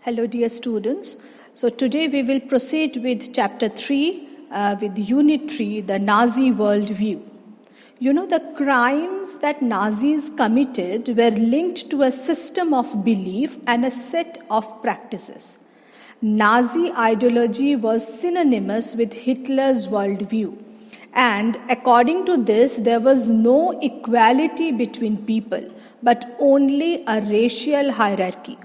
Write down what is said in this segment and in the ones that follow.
Hello, dear students. So today we will proceed with Chapter 3, with Unit 3, the Nazi Worldview. You know, the crimes that Nazis committed were linked to a system of belief and a set of practices. Nazi ideology was synonymous with Hitler's worldview. And according to this, there was no equality between people, but only a racial hierarchy.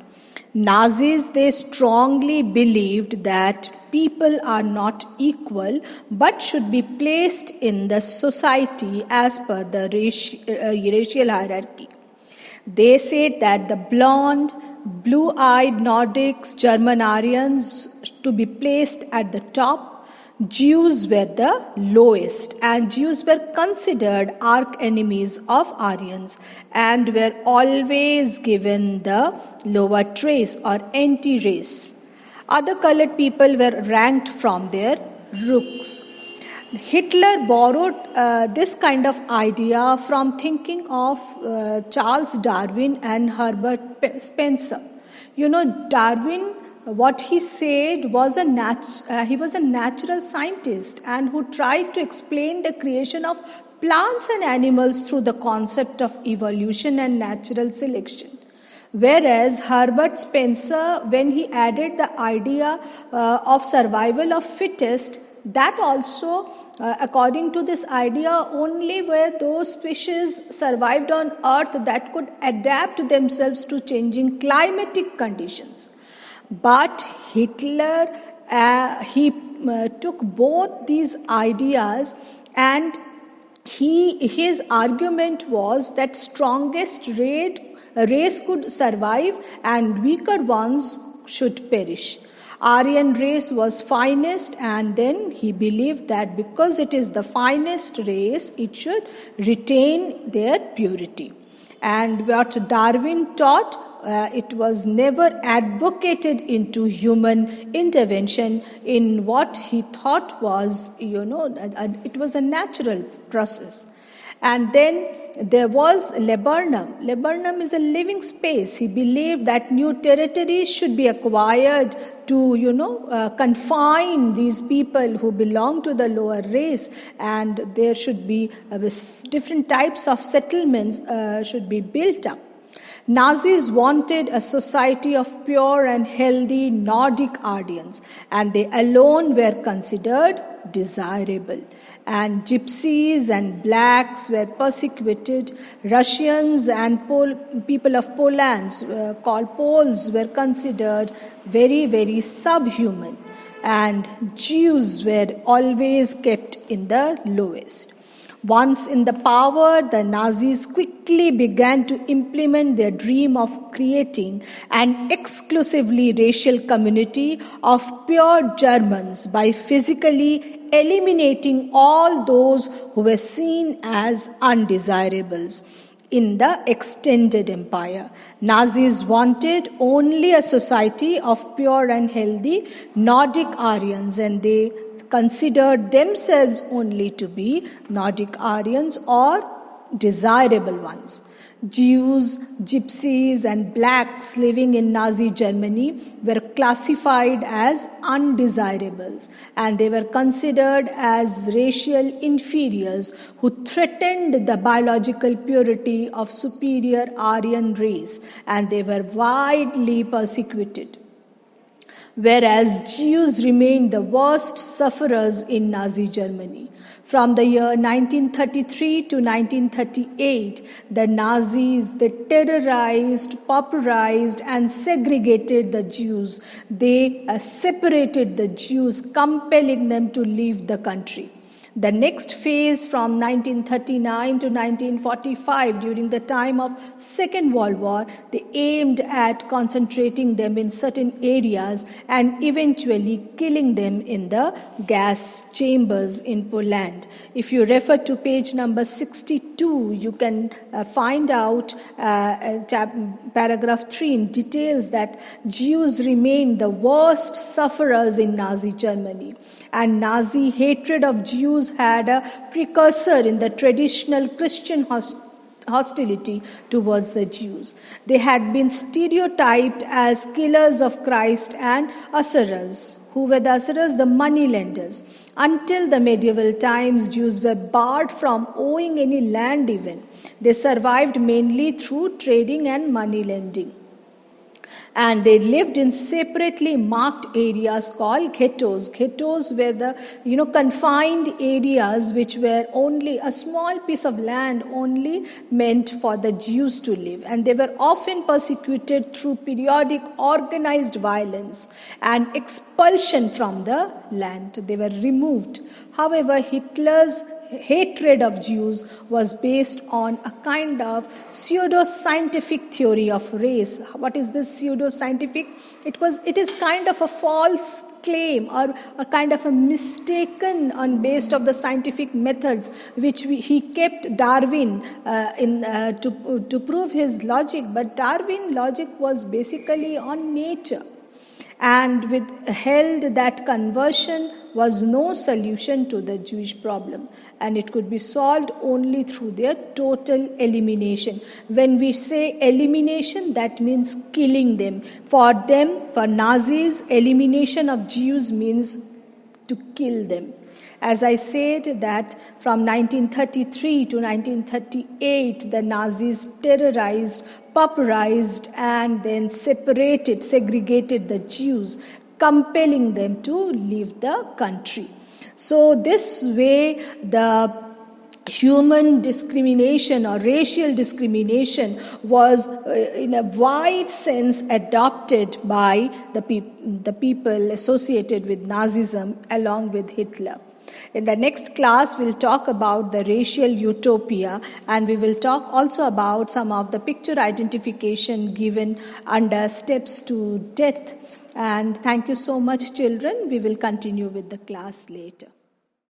Nazis, they strongly believed that people are not equal but should be placed in the society as per the racial hierarchy. They said that the blonde, blue-eyed Nordics, German Aryans to be placed at the top, Jews were the lowest, and Jews were considered arch enemies of Aryans and were always given the lower race or anti-race. Other colored people were ranked from their looks. Hitler borrowed this kind of idea from thinking of Charles Darwin and Herbert Spencer. You know, Darwin, what he said was he was a natural scientist and who tried to explain the creation of plants and animals through the concept of evolution and natural selection. Whereas Herbert Spencer, when he added the idea of survival of fittest, that also, according to this idea, only were those species survived on Earth that could adapt themselves to changing climatic conditions. But Hitler, he took both these ideas, and his argument was that strongest race could survive and weaker ones should perish. Aryan race was finest, and then he believed that because it is the finest race, it should retain their purity. And what Darwin taught, it was never advocated into human intervention in what he thought was, it was a natural process. And then there was Laburnum. Laburnum is a living space. He believed that new territories should be acquired to, confine these people who belong to the lower race, and there should be different types of settlements should be built up. Nazis wanted a society of pure and healthy Nordic Aryans, and they alone were considered desirable. And gypsies and blacks were persecuted. Russians and people of Poland, called Poles, were considered very, very subhuman. And Jews were always kept in the lowest. Once in the power, the Nazis quickly began to implement their dream of creating an exclusively racial community of pure Germans by physically eliminating all those who were seen as undesirables in the extended empire. Nazis wanted only a society of pure and healthy Nordic Aryans, and they considered themselves only to be Nordic Aryans or desirable ones. Jews, gypsies, and blacks living in Nazi Germany were classified as undesirables, and they were considered as racial inferiors who threatened the biological purity of superior Aryan race, and they were widely persecuted. Whereas Jews remained the worst sufferers in Nazi Germany. From the year 1933 to 1938, the Nazis, they terrorized, pauperized, and segregated the Jews. They separated the Jews, compelling them to leave the country. The next phase, from 1939 to 1945, during the time of Second World War, they aimed at concentrating them in certain areas and eventually killing them in the gas chambers in Poland. If you refer to page number 62, you can find out paragraph 3 in details that Jews remain the worst sufferers in Nazi Germany. And Nazi hatred of Jews had a precursor in the traditional Christian hostility towards the Jews. They had been stereotyped as killers of Christ and usurers. Who were the usurers? The money lenders. Until the medieval times, Jews were barred from owing any land even. They survived mainly through trading and money lending. And they lived in separately marked areas called ghettos. Ghettos were the confined areas which were only a small piece of land only meant for the Jews to live. And they were often persecuted through periodic organized violence and expulsion from the land. They were removed. However, Hitler's hatred of Jews was based on a kind of pseudo-scientific theory of race. What is this pseudo-scientific? It is kind of a false claim or a kind of a mistaken on based of the scientific methods which he kept Darwin to prove his logic. But Darwin logic was basically on nature, and held that conversion was no solution to the Jewish problem, and it could be solved only through their total elimination. When we say elimination, that means killing them. For Nazis, elimination of Jews means to kill them. As I said, that from 1933 to 1938, the Nazis terrorized, pauperized, and then segregated the Jews, compelling them to leave the country. So this way, the human discrimination or racial discrimination was in a wide sense adopted by the people associated with Nazism along with Hitler. In the next class, we'll talk about the racial utopia, and we will talk also about some of the picture identification given under Steps to Death. And thank you so much, children. We will continue with the class later.